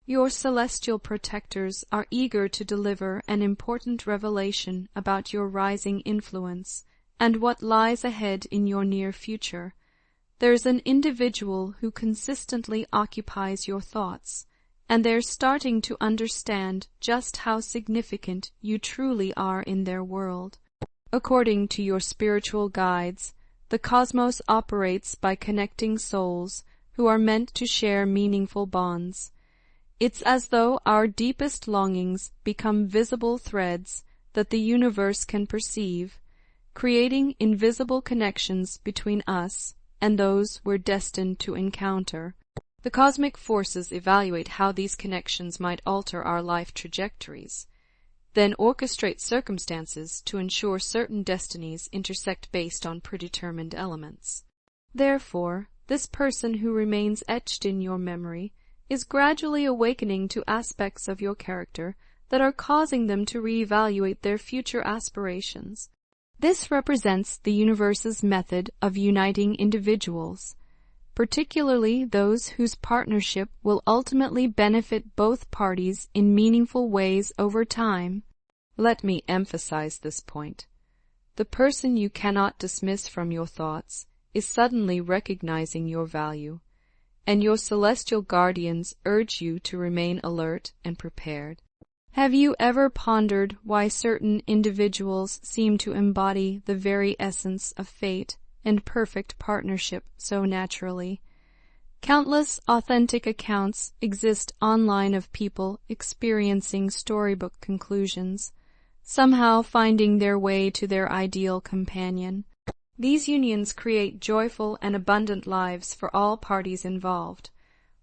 Your celestial protectors are eager to deliver an important revelation about your rising influence and what lies ahead in your near future. There's an individual who consistently occupies your thoughts, and they're starting to understand just how significant you truly are in their world. According to your spiritual guides, the cosmos operates by connecting souls who are meant to share meaningful bonds. It's as though our deepest longings become visible threads that the universe can perceive, creating invisible connections between us and those we're destined to encounter. The cosmic forces evaluate how these connections might alter our life trajectories, then orchestrate circumstances to ensure certain destinies intersect based on predetermined elements. Therefore, this person who remains etched in your memory is gradually awakening to aspects of your character that are causing them to reevaluate their future aspirations. This represents the universe's method of uniting individuals, particularly those whose partnership will ultimately benefit both parties in meaningful ways over time. Let me emphasize this point. The person you cannot dismiss from your thoughts is suddenly recognizing your value, and your celestial guardians urge you to remain alert and prepared. Have you ever pondered why certain individuals seem to embody the very essence of fate and perfect partnership so naturally? Countless authentic accounts exist online of people experiencing storybook conclusions, somehow finding their way to their ideal companion. These unions create joyful and abundant lives for all parties involved.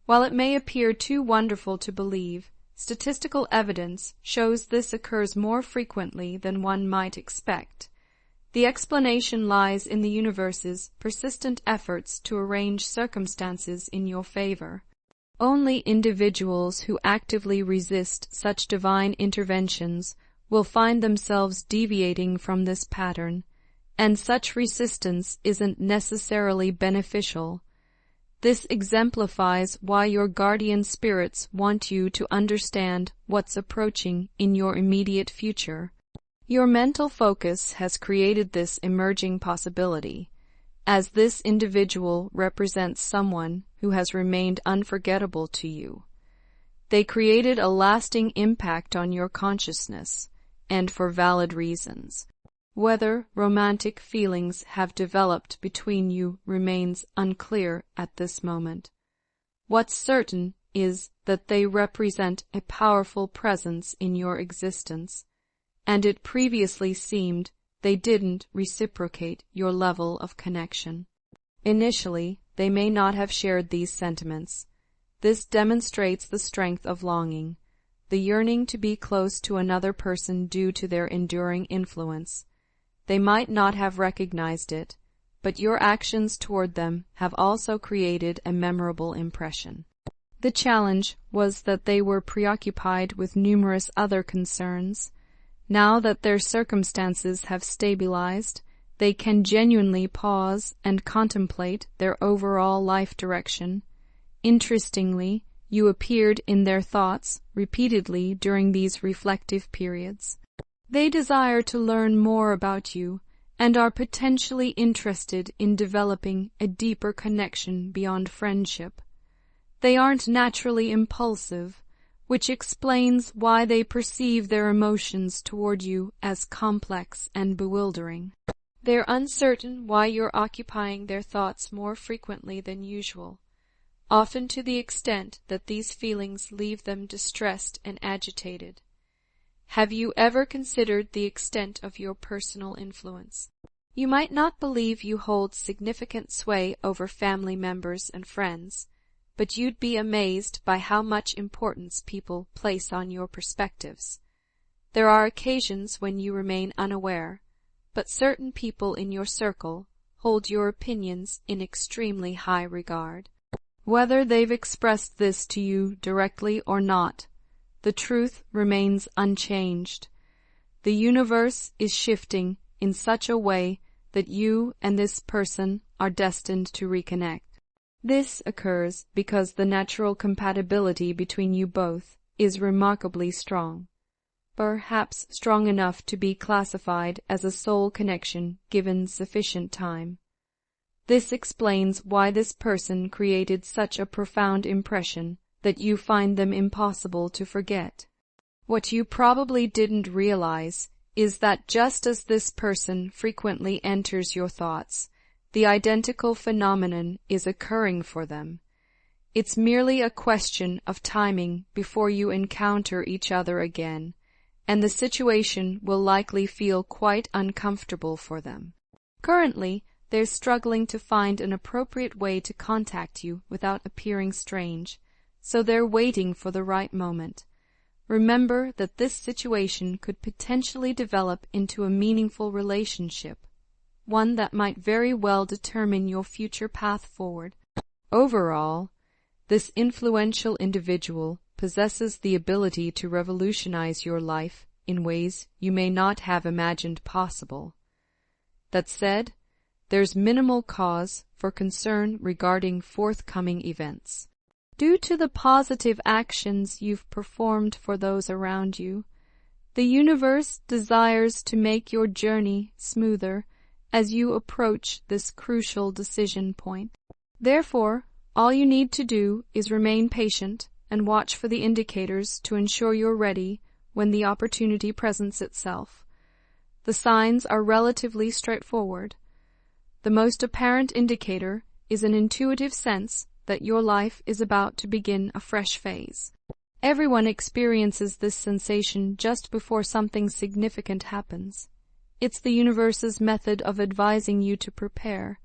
While it may appear too wonderful to believe, statistical evidence shows this occurs more frequently than one might expect. The explanation lies in the universe's persistent efforts to arrange circumstances in your favor. Only individuals who actively resist such divine interventions will find themselves deviating from this pattern, and such resistance isn't necessarily beneficial. This exemplifies why your guardian spirits want you to understand what's approaching in your immediate future. Your mental focus has created this emerging possibility, as this individual represents someone who has remained unforgettable to you. They created a lasting impact on your consciousness, and for valid reasons. Whether romantic feelings have developed between you remains unclear at this moment. What's certain is that they represent a powerful presence in your existence, and it previously seemed they didn't reciprocate your level of connection. Initially, they may not have shared these sentiments. This demonstrates the strength of longing, the yearning to be close to another person due to their enduring influence. They might not have recognized it, but your actions toward them have also created a memorable impression. The challenge was that they were preoccupied with numerous other concerns. Now that their circumstances have stabilized, they can genuinely pause and contemplate their overall life direction. Interestingly, you appeared in their thoughts repeatedly during these reflective periods. They desire to learn more about you and are potentially interested in developing a deeper connection beyond friendship. They aren't naturally impulsive, which explains why they perceive their emotions toward you as complex and bewildering. They're uncertain why you're occupying their thoughts more frequently than usual, often to the extent that these feelings leave them distressed and agitated. Have you ever considered the extent of your personal influence? You might not believe you hold significant sway over family members and friends, but you'd be amazed by how much importance people place on your perspectives. There are occasions when you remain unaware, but certain people in your circle hold your opinions in extremely high regard. Whether they've expressed this to you directly or not, the truth remains unchanged. The universe is shifting in such a way that you and this person are destined to reconnect. This occurs because the natural compatibility between you both is remarkably strong, perhaps strong enough to be classified as a soul connection given sufficient time. This explains why this person created such a profound impression that you find them impossible to forget. What you probably didn't realize is that just as this person frequently enters your thoughts, the identical phenomenon is occurring for them. It's merely a question of timing before you encounter each other again, and the situation will likely feel quite uncomfortable for them. Currently, they're struggling to find an appropriate way to contact you without appearing strange, so they're waiting for the right moment. Remember that this situation could potentially develop into a meaningful relationship, one that might very well determine your future path forward. Overall, this influential individual possesses the ability to revolutionize your life in ways you may not have imagined possible. That said, there's minimal cause for concern regarding forthcoming events. Due to the positive actions you've performed for those around you, the universe desires to make your journey smoother as you approach this crucial decision point. Therefore, all you need to do is remain patient and watch for the indicators to ensure you're ready when the opportunity presents itself. The signs are relatively straightforward. The most apparent indicator is an intuitive sense that your life is about to begin a fresh phase. Everyone experiences this sensation just before something significant happens. It's the universe's method of advising you to prepare.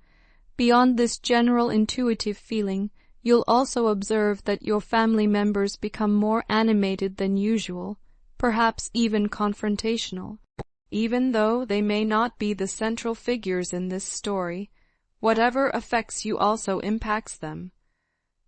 Beyond this general intuitive feeling, you'll also observe that your family members become more animated than usual, perhaps even confrontational. Even though they may not be the central figures in this story, whatever affects you also impacts them.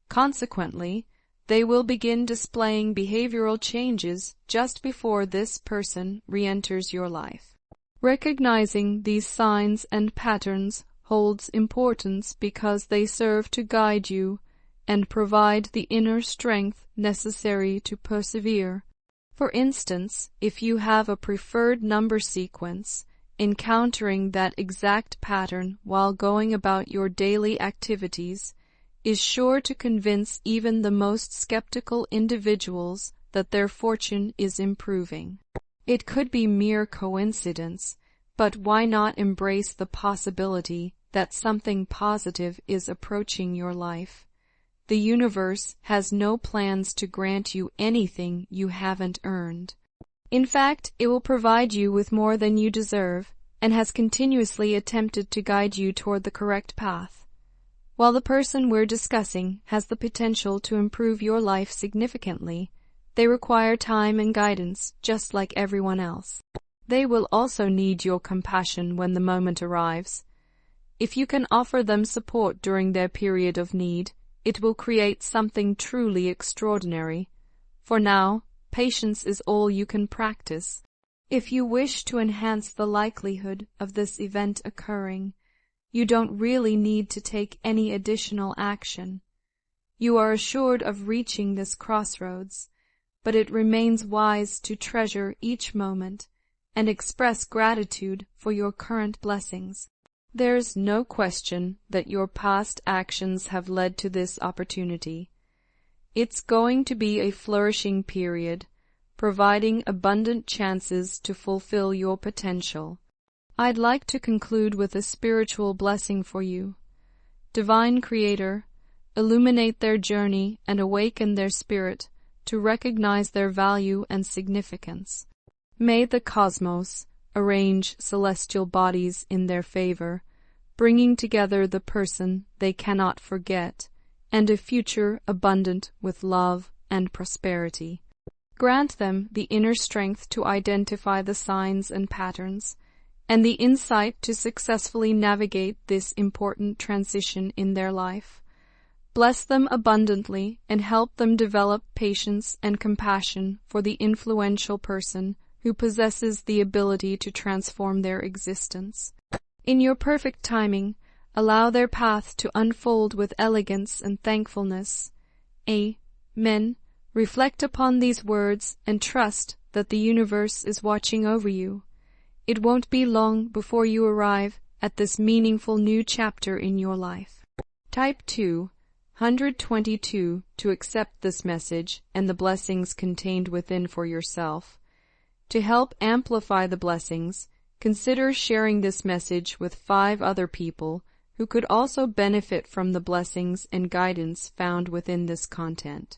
Consequently, they will begin displaying behavioral changes just before this person re-enters your life. Recognizing these signs and patterns holds importance because they serve to guide you and provide the inner strength necessary to persevere. For instance, if you have a preferred number sequence, encountering that exact pattern while going about your daily activities is sure to convince even the most skeptical individuals that their fortune is improving. It could be mere coincidence, but why not embrace the possibility that something positive is approaching your life? The universe has no plans to grant you anything you haven't earned. In fact, it will provide you with more than you deserve and has continuously attempted to guide you toward the correct path. While the person we're discussing has the potential to improve your life significantly, they require time and guidance just like everyone else. They will also need your compassion when the moment arrives. If you can offer them support during their period of need, it will create something truly extraordinary. For now, patience is all you can practice. If you wish to enhance the likelihood of this event occurring, you don't really need to take any additional action. You are assured of reaching this crossroads, but it remains wise to treasure each moment and express gratitude for your current blessings. There's no question that your past actions have led to this opportunity. It's going to be a flourishing period, providing abundant chances to fulfill your potential. I'd like to conclude with a spiritual blessing for you. Divine Creator, illuminate their journey and awaken their spirit to recognize their value and significance. May the cosmos arrange celestial bodies in their favor, bringing together the person they cannot forget and a future abundant with love and prosperity. Grant them the inner strength to identify the signs and patterns and the insight to successfully navigate this important transition in their life. Bless them abundantly and help them develop patience and compassion for the influential person who possesses the ability to transform their existence. In your perfect timing, Allow their path to unfold with elegance and thankfulness. Amen. Reflect upon these words and trust that the universe is watching over you. It won't be long before you arrive at this meaningful new chapter in your life. Type 2, 122 to accept this message and the blessings contained within for yourself. To help amplify the blessings, consider sharing this message with 5 other people who could also benefit from the blessings and guidance found within this content.